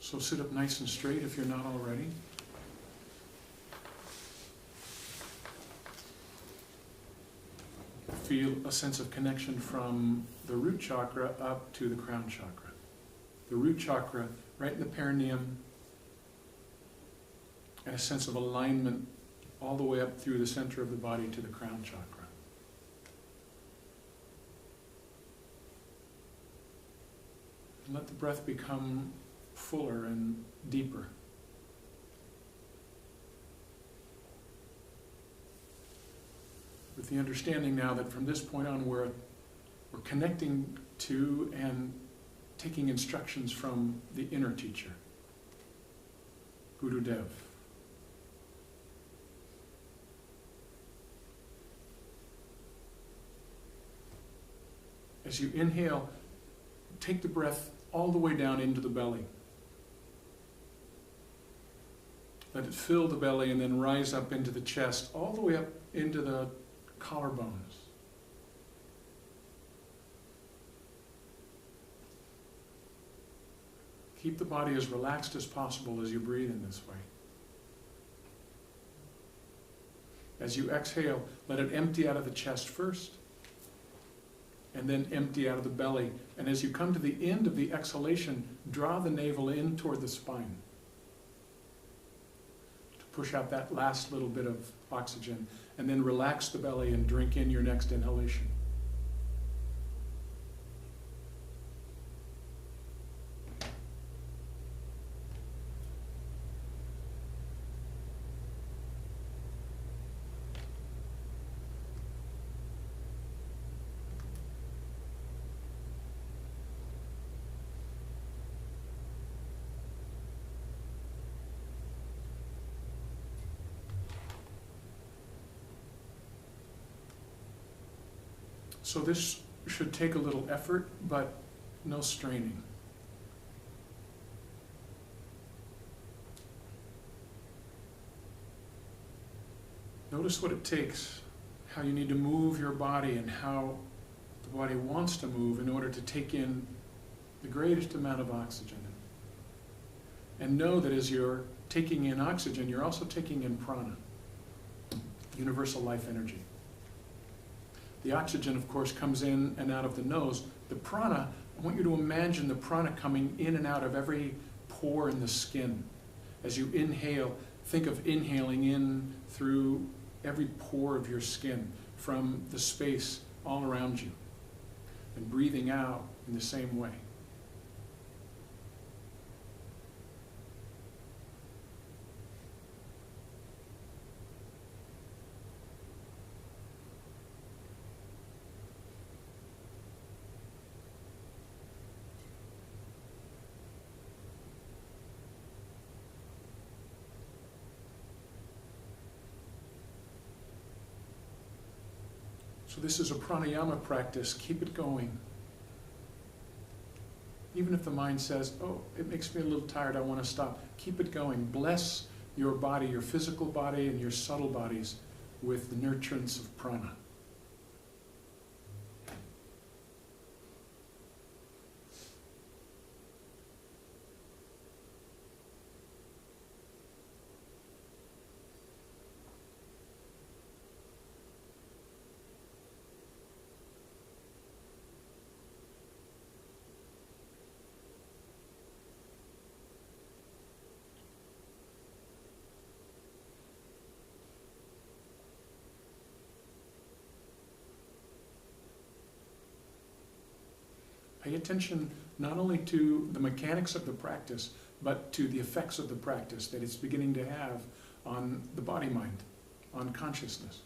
So sit up nice and straight if you're not already. Feel a sense of connection from the root chakra up to the crown chakra. The root chakra right in the perineum, and a sense of alignment all the way up through the center of the body to the crown chakra. And let the breath become fuller and deeper. With the understanding now that from this point on we're connecting to and taking instructions from the inner teacher, Guru Dev. As you inhale, take the breath all the way down into the belly. Let it fill the belly and then rise up into the chest, all the way up into the collarbones. Keep the body as relaxed as possible as you breathe in this way. As you exhale, let it empty out of the chest first, and then empty out of the belly. And as you come to the end of the exhalation, draw the navel in toward the spine to push out that last little bit of oxygen. And then relax the belly and drink in your next inhalation. So this should take a little effort, but no straining. Notice what it takes, how you need to move your body and how the body wants to move in order to take in the greatest amount of oxygen. And know that as you're taking in oxygen, you're also taking in prana, universal life energy. The oxygen, of course, comes in and out of the nose. The prana, I want you to imagine the prana coming in and out of every pore in the skin. As you inhale, think of inhaling in through every pore of your skin from the space all around you, and breathing out in the same way. So this is a pranayama practice. Keep it going. Even if the mind says, oh, it makes me a little tired, I want to stop. Keep it going. Bless your body, your physical body and your subtle bodies with the nurturance of prana. Pay attention not only to the mechanics of the practice, but to the effects of the practice that it's beginning to have on the body-mind, on consciousness.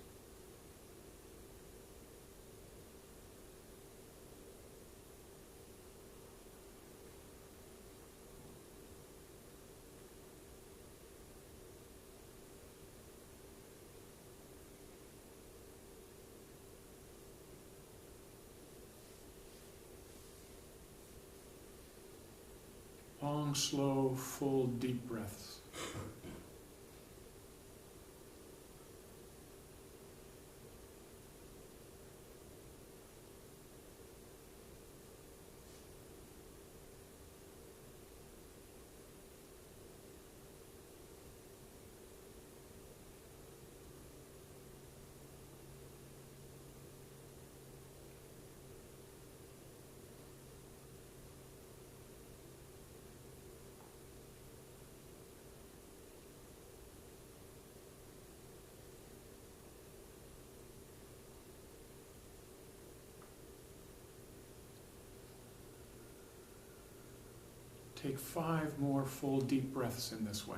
Long, slow, full, deep breaths. Take 5 more full deep breaths in this way.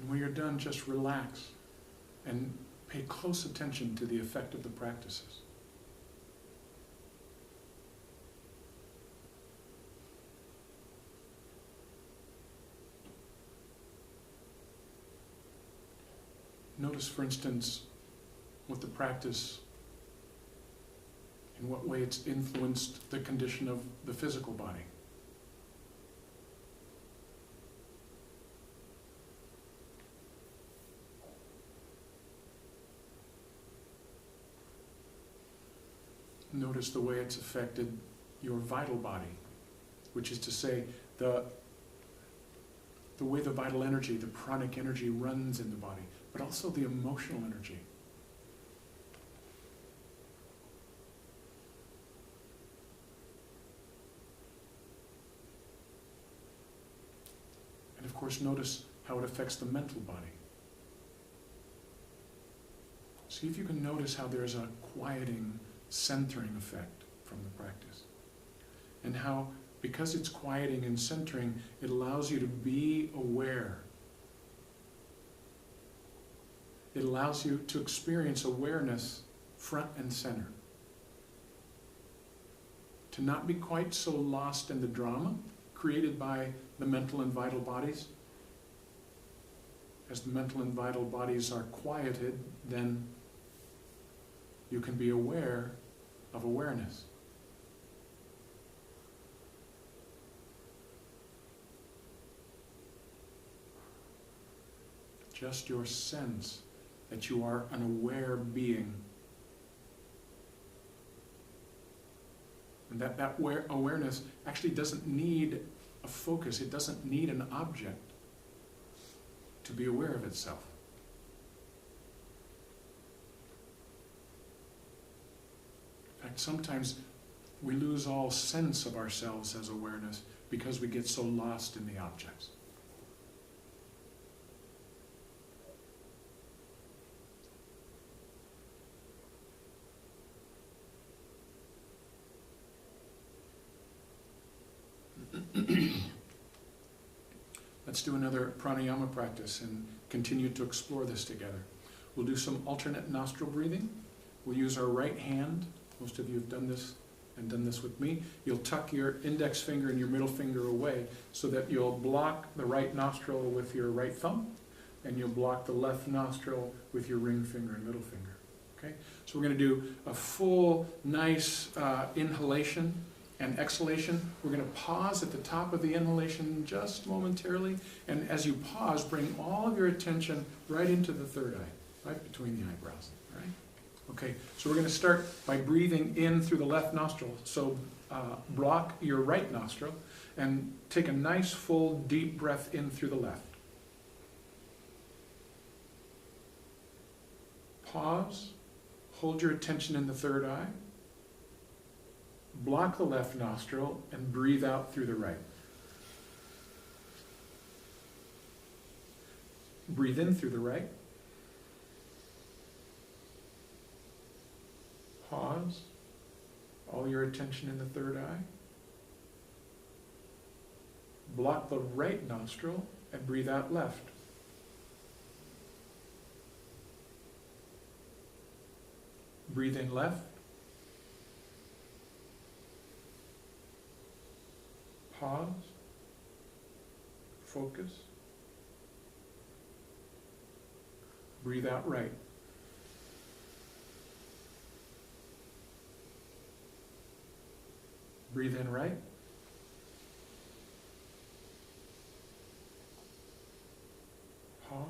When you're done, just relax and pay close attention to the effect of the practices. Notice, for instance, what the practice, in what way it's influenced the condition of the physical body. Notice the way it's affected your vital body, which is to say, the way the vital energy, the pranic energy runs in the body, but also the emotional energy. And of course, notice how it affects the mental body. See if you can notice how there's a quieting, centering effect from the practice. And how, because it's quieting and centering, it allows you to be aware. It allows you to experience awareness front and center. To not be quite so lost in the drama created by the mental and vital bodies. As the mental and vital bodies are quieted, then you can be aware of awareness. Just your sense that you are an aware being. And that awareness actually doesn't need a focus, it doesn't need an object to be aware of itself. In fact, sometimes we lose all sense of ourselves as awareness because we get so lost in the objects. Let's do another pranayama practice and continue to explore this together. We'll do some alternate nostril breathing. We'll use our right hand. Most of you have done this and done this with me. You'll tuck your index finger and your middle finger away so that you'll block the right nostril with your right thumb and you'll block the left nostril with your ring finger and middle finger. Okay? So we're going to do a full, nice inhalation and exhalation. We're going to pause at the top of the inhalation just momentarily, and as you pause, bring all of your attention right into the third eye, right between the eyebrows. All right? Okay, so we're going to start by breathing in through the left nostril. So block your right nostril and take a nice full deep breath in through the left. Pause, hold your attention in the third eye. Block the left nostril and breathe out through the right. Breathe in through the right. Pause. All your attention in the third eye. Block the right nostril and breathe out left. Breathe in left. Pause, focus, breathe out right. Breathe in right. Pause.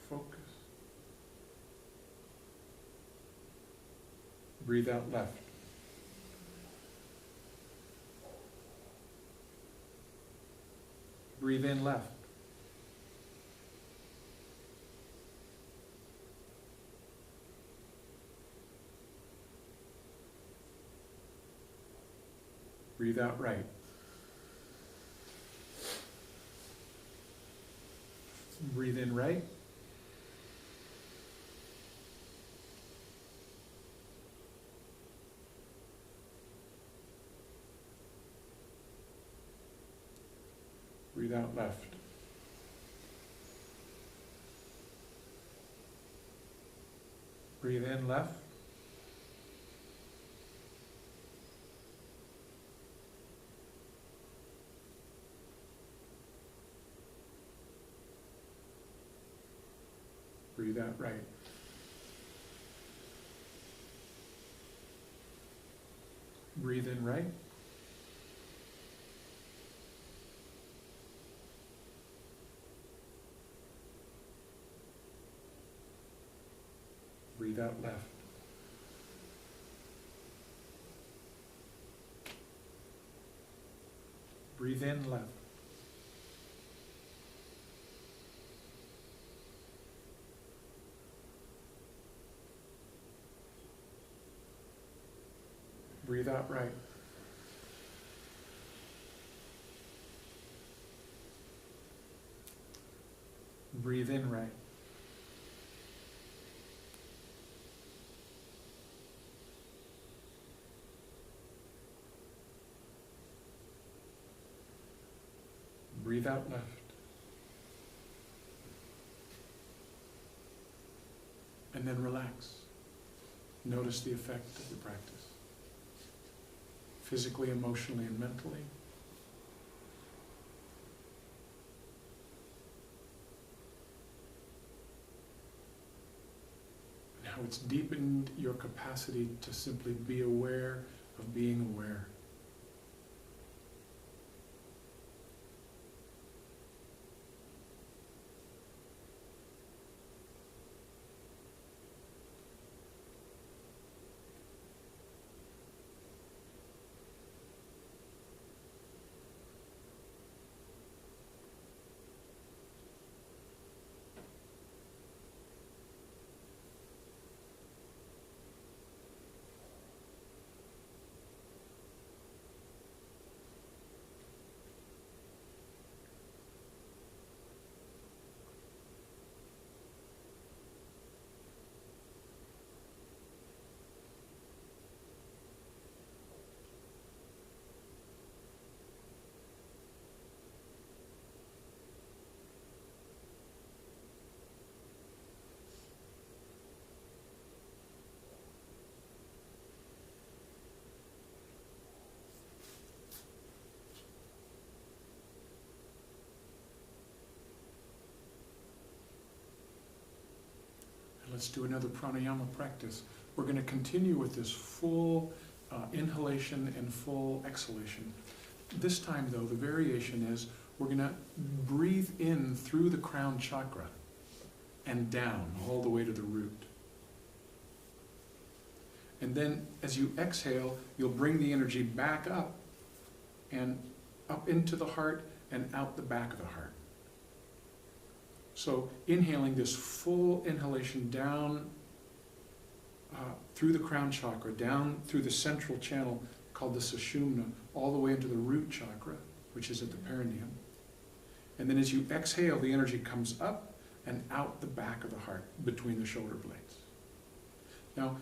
Focus. Breathe out left. Breathe in left. Breathe out right. Breathe in right. Breathe out left. Breathe in left. Breathe out right. Breathe in right. Breathe out left. Breathe in left. Breathe out right. Breathe in right. Breathe out left. And then relax. Notice the effect of the practice. Physically, emotionally, and mentally. And how it's deepened your capacity to simply be aware of being aware. Let's do another pranayama practice. We're going to continue with this full inhalation and full exhalation. This time, though, the variation is we're going to breathe in through the crown chakra and down all the way to the root. And then as you exhale, you'll bring the energy back up and up into the heart and out the back of the heart. So inhaling this full inhalation down through the crown chakra, down through the central channel called the sushumna, all the way into the root chakra, which is at the perineum. And then as you exhale, the energy comes up and out the back of the heart, between the shoulder blades. Now,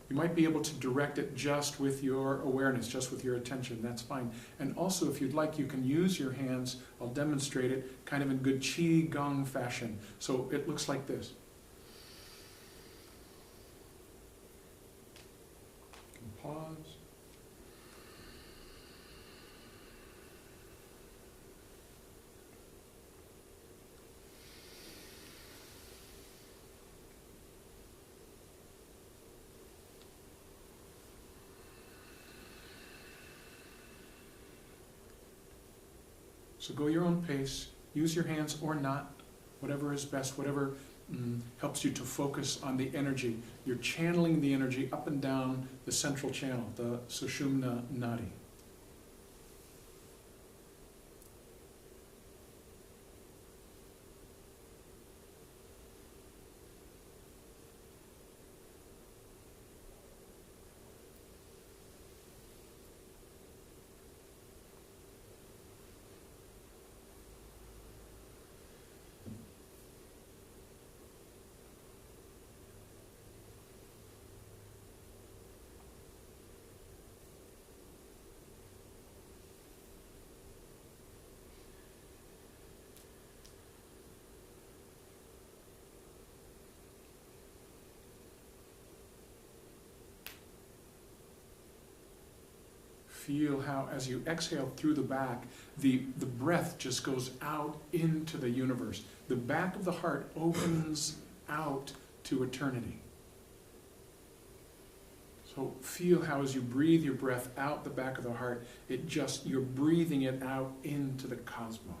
you might be able to direct it just with your awareness, just with your attention, that's fine. And also, if you'd like, you can use your hands. I'll demonstrate it kind of in good Qi Gong fashion. So it looks like this. Pause. So go your own pace, use your hands or not, whatever is best, whatever helps you to focus on the energy. You're channeling the energy up and down the central channel, the Sushumna Nadi. Feel how, as you exhale through the back, the breath just goes out into the universe. The back of the heart opens out to eternity. So feel how, as you breathe your breath out the back of the heart, you're breathing it out into the cosmos.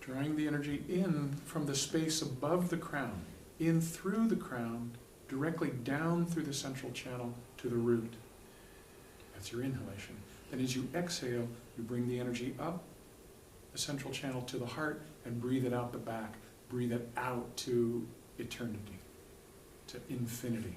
Drawing the energy in from the space above the crown, in through the crown, directly down through the central channel to the root. That's your inhalation. Then as you exhale, you bring the energy up the central channel to the heart and breathe it out the back. Breathe it out to eternity, to infinity.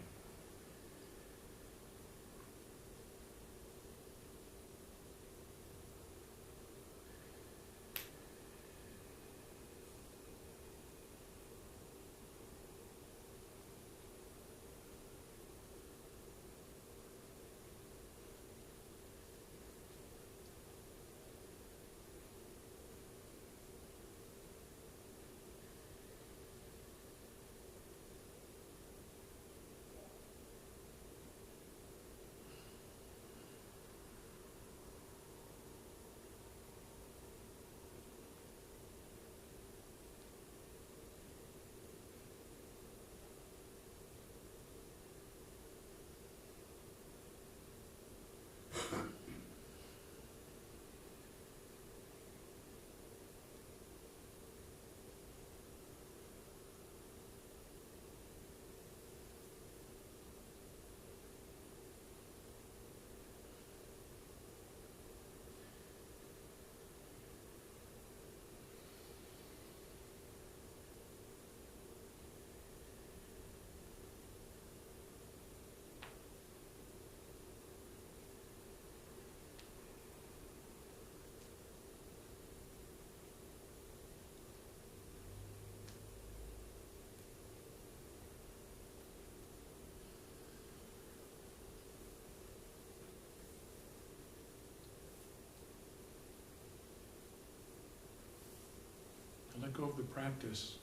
Let go of the practice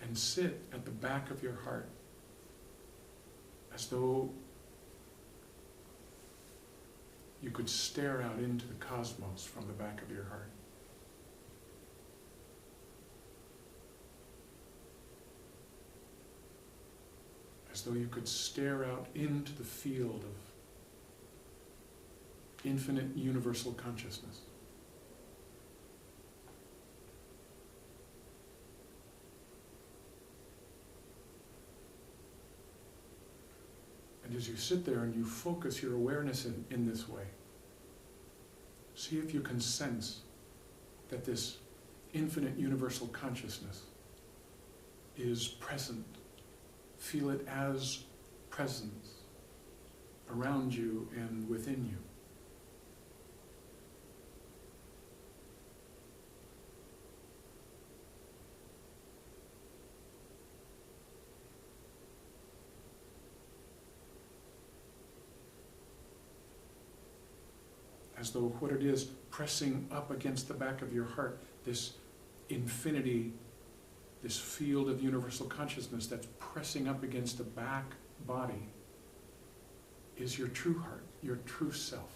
and sit at the back of your heart as though you could stare out into the cosmos from the back of your heart. As though you could stare out into the field of infinite universal consciousness. And as you sit there and you focus your awareness in this way, see if you can sense that this infinite universal consciousness is present. Feel it as presence around you and within you. As though what it is pressing up against the back of your heart, this infinity, this field of universal consciousness that's pressing up against the back body is your true heart, your true self.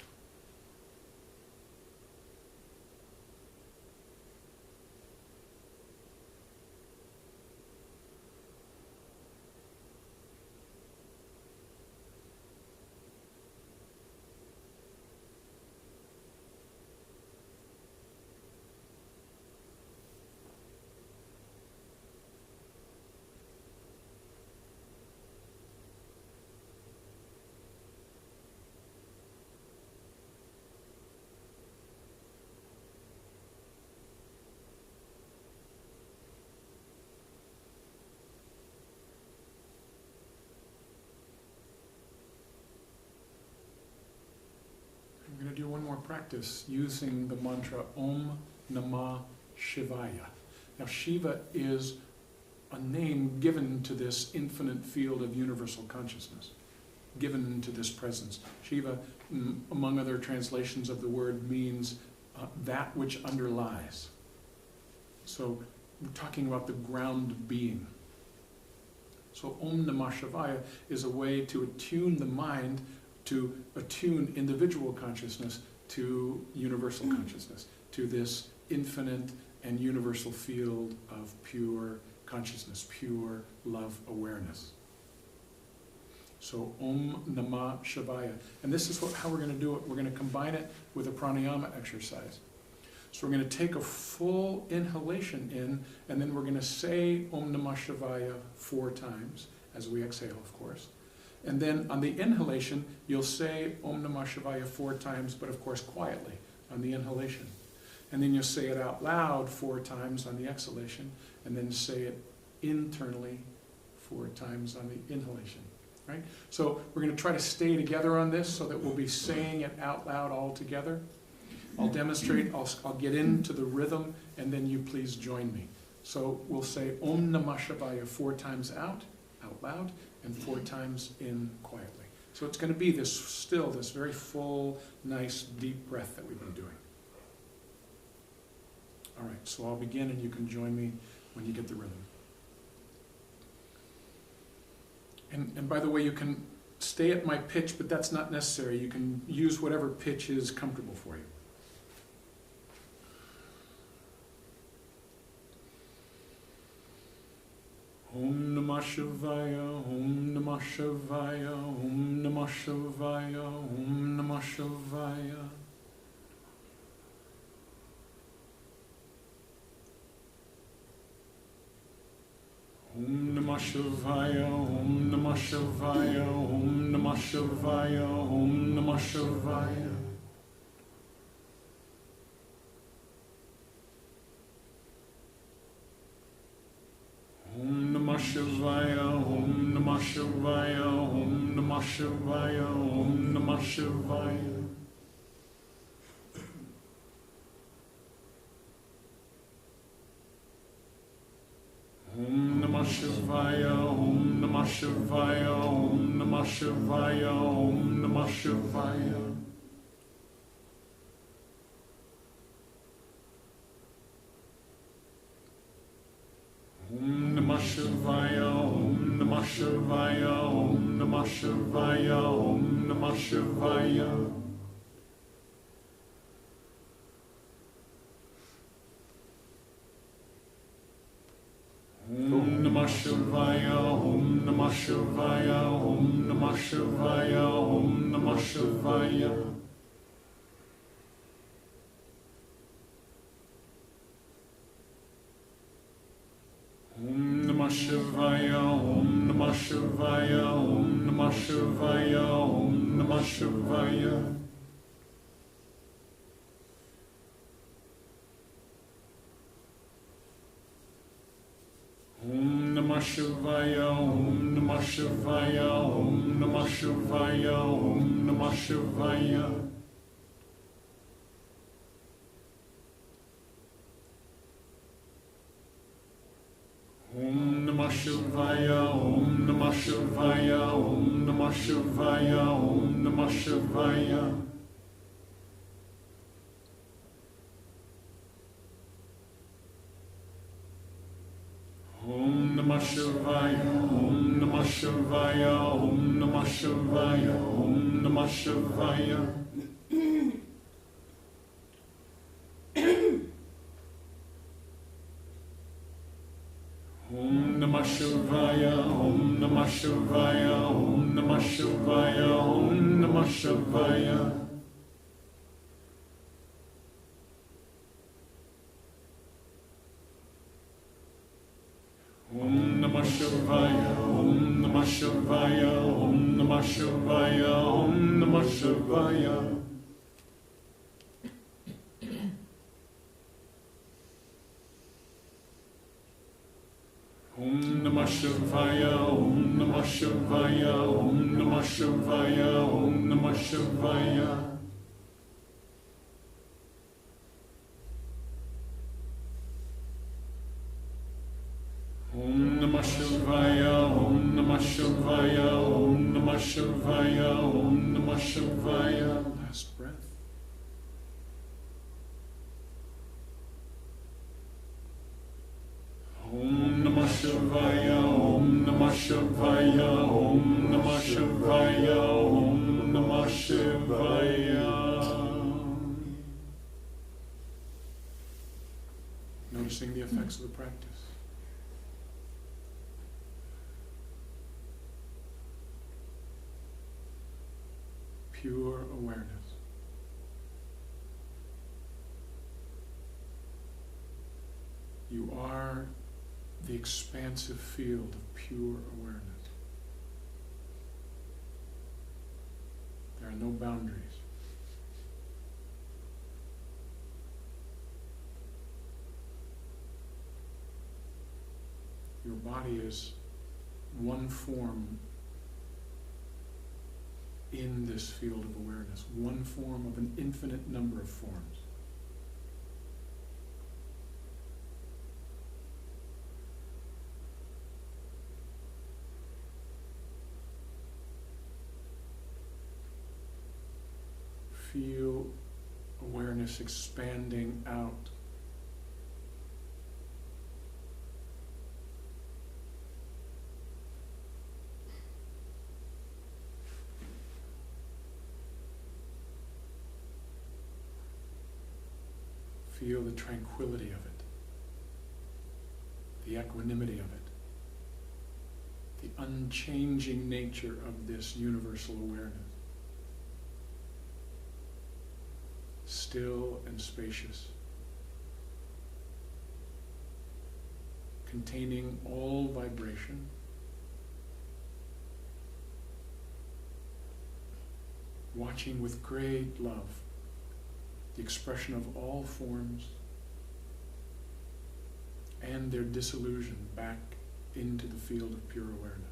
I'm going to do one more practice using the mantra Om Namah Shivaya. Now Shiva is a name given to this infinite field of universal consciousness, given to this presence. Shiva, among other translations of the word, means that which underlies. So we're talking about the ground being. So Om Namah Shivaya is a way to attune the mind, to attune individual consciousness to universal consciousness, to this infinite and universal field of pure consciousness, pure love awareness. So Om Namah Shivaya. And this is how we're going to do it. We're going to combine it with a pranayama exercise. So we're going to take a full inhalation in, and then we're going to say Om Namah Shivaya 4 times, as we exhale, of course. And then on the inhalation, you'll say Om Namah Shivaya 4 times, but of course quietly on the inhalation. And then you'll say it out loud 4 times on the exhalation, and then say it internally 4 times on the inhalation. Right? So we're going to try to stay together on this so that we'll be saying it out loud all together. I'll demonstrate, I'll get into the rhythm, and then you please join me. So we'll say Om Namah Shivaya 4 times out loud, and 4 times in quietly. So it's going to be this very full, nice, deep breath that we've been doing. All right, so I'll begin and you can join me when you get the rhythm. And by the way, you can stay at my pitch, but that's not necessary. You can use whatever pitch is comfortable for you. Om Namah Shivaya, Om Namah Shivaya, Om Namah Shivaya, Om Namah Shivaya. Om Namah Shivaya, Om Namah Shivaya, Om Namah Shivaya, Om Namah Shivaya. Om Namah Shivaya, Om Namah Shivaya, Om Namah Shivaya, Om Namah Shivaya. Om Namah Shivaya, Om Namah Shivaya, Om Namah Shivaya, Om Namah Shivaya. Om Namah Shivaya, Om Namah Shivaya, Om Namah Shivaya, Om Namah Shivaya. Om Namah Shivaya, Om Namah Shivaya, Om Namah Shivaya, Om Namah Shivaya. Om Namah Shivaya, Om Namah Shivaya, Om Namah Shivaya, Om Namah Shivaya. Om Namah Shivaya, Om Namah Shivaya, Om Namah Shivaya, Om Namah Shivaya. Om Namah Shivaya, Om Namah Shivaya, Om Namah Shivaya, Om Namah Shivaya. Om Namah Shivaya, Om Namah Shivaya, Om Namah Shivaya, Om Namah Shivaya. Om Namah Shivaya, Om Namah Shivaya, Om Namah Shivaya, Om Namah Shivaya. Om Namah Shivaya, Om Namah Shivaya, Om Namah Shivaya, Om Namah Shivaya. Om Namah Shivaya, Om Namah Shivaya, Om Namah Shivaya, Om Namah Shivaya. Om Namah Shivaya, Om Namah Shivaya, Om Namah Shivaya, Om Namah Shivaya. Last breath. Om Namah Shivaya, Om Namah Shivaya, Om Namah Shivaya, Om Namah Shivaya. Noticing the effects of the practice. Pure awareness. You are the expansive field of pure awareness. There are no boundaries. Your body is one form in this field of awareness, one form of an infinite number of forms. Feel awareness expanding out. Feel the tranquility of it, the equanimity of it, the unchanging nature of this universal awareness. Still and spacious, containing all vibration, watching with great love the expression of all forms and their dissolution back into the field of pure awareness.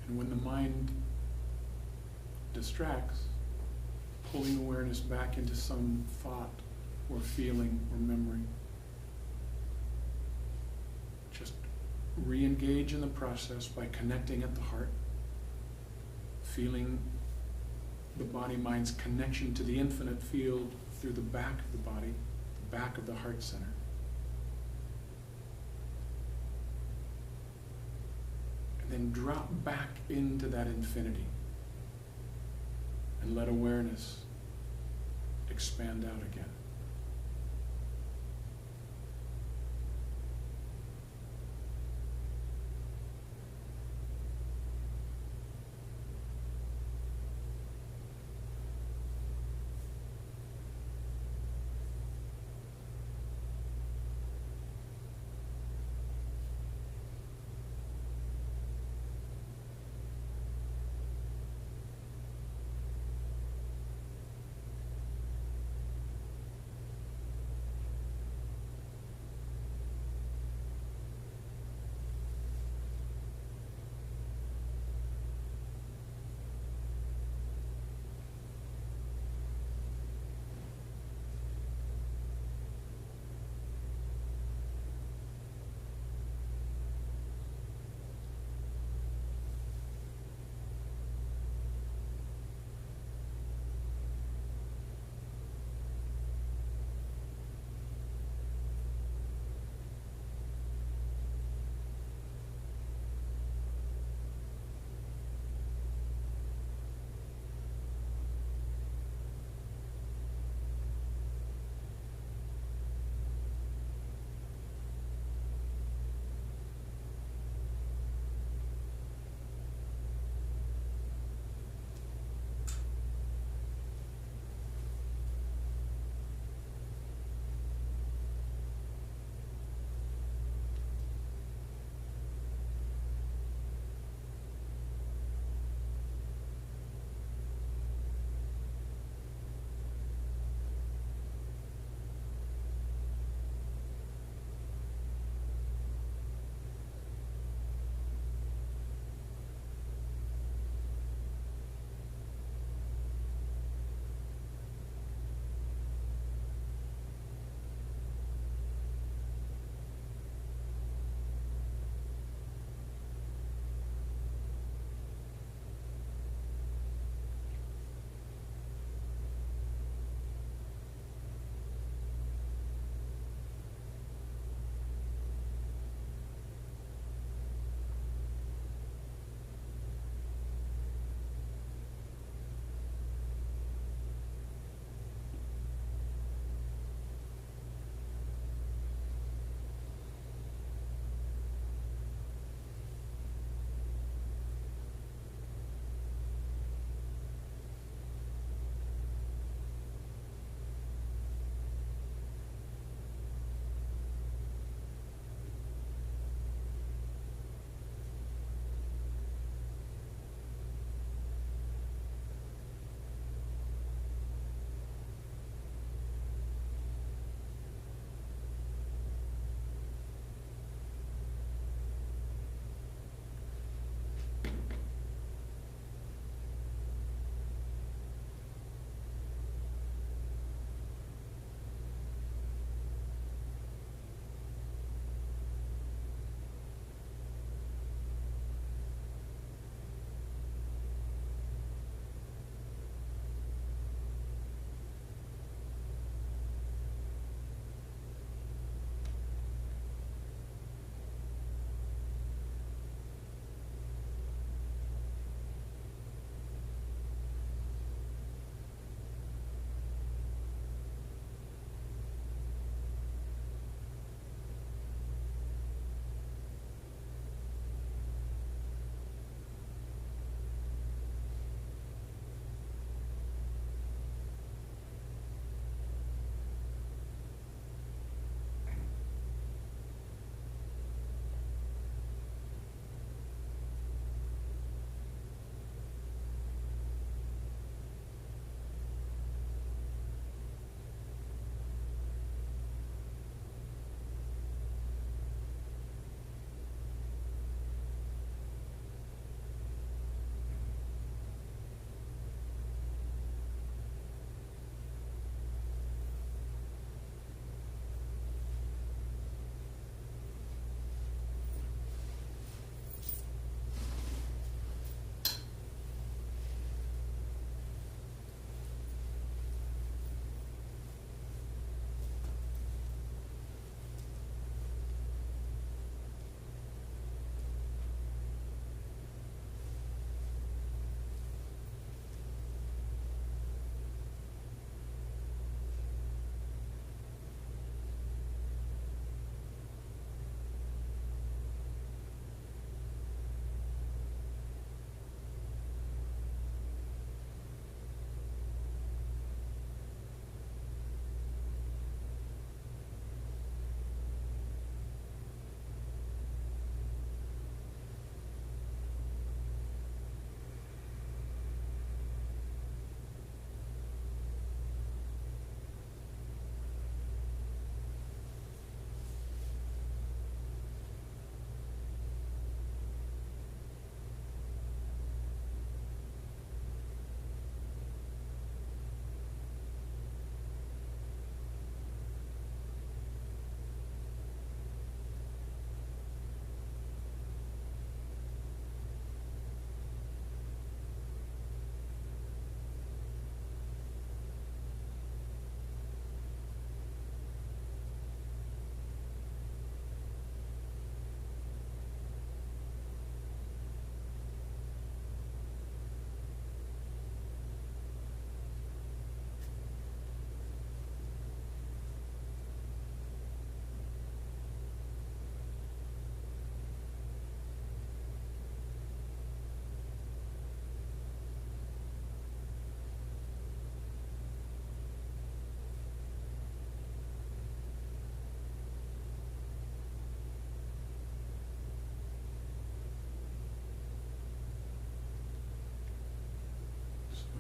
And when the mind distracts, pulling awareness back into some thought or feeling or memory, just re-engage in the process by connecting at the heart, feeling the body-mind's connection to the infinite field through the back of the body, the back of the heart center. Then drop back into that infinity and let awareness expand out again.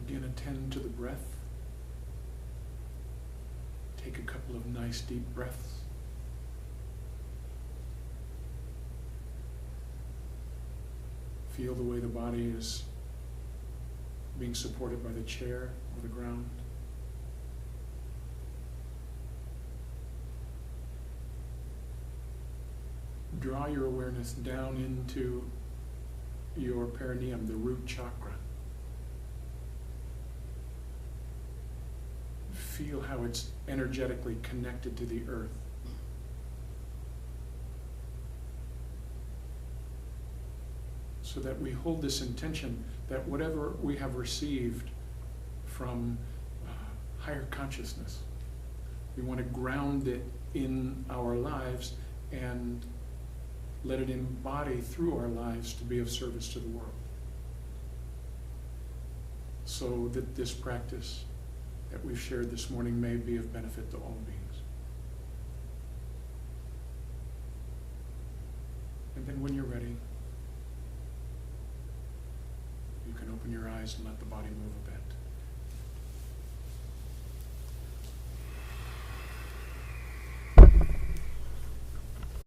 again, attend to the breath. Take a couple of nice deep breaths. Feel the way the body is being supported by the chair or the ground. Draw your awareness down into your perineum, the root chakra. Feel how it's energetically connected to the earth. So that we hold this intention that whatever we have received from higher consciousness, we want to ground it in our lives and let it embody through our lives to be of service to the world. So that this practice that we've shared this morning may be of benefit to all beings. And then when you're ready, you can open your eyes and let the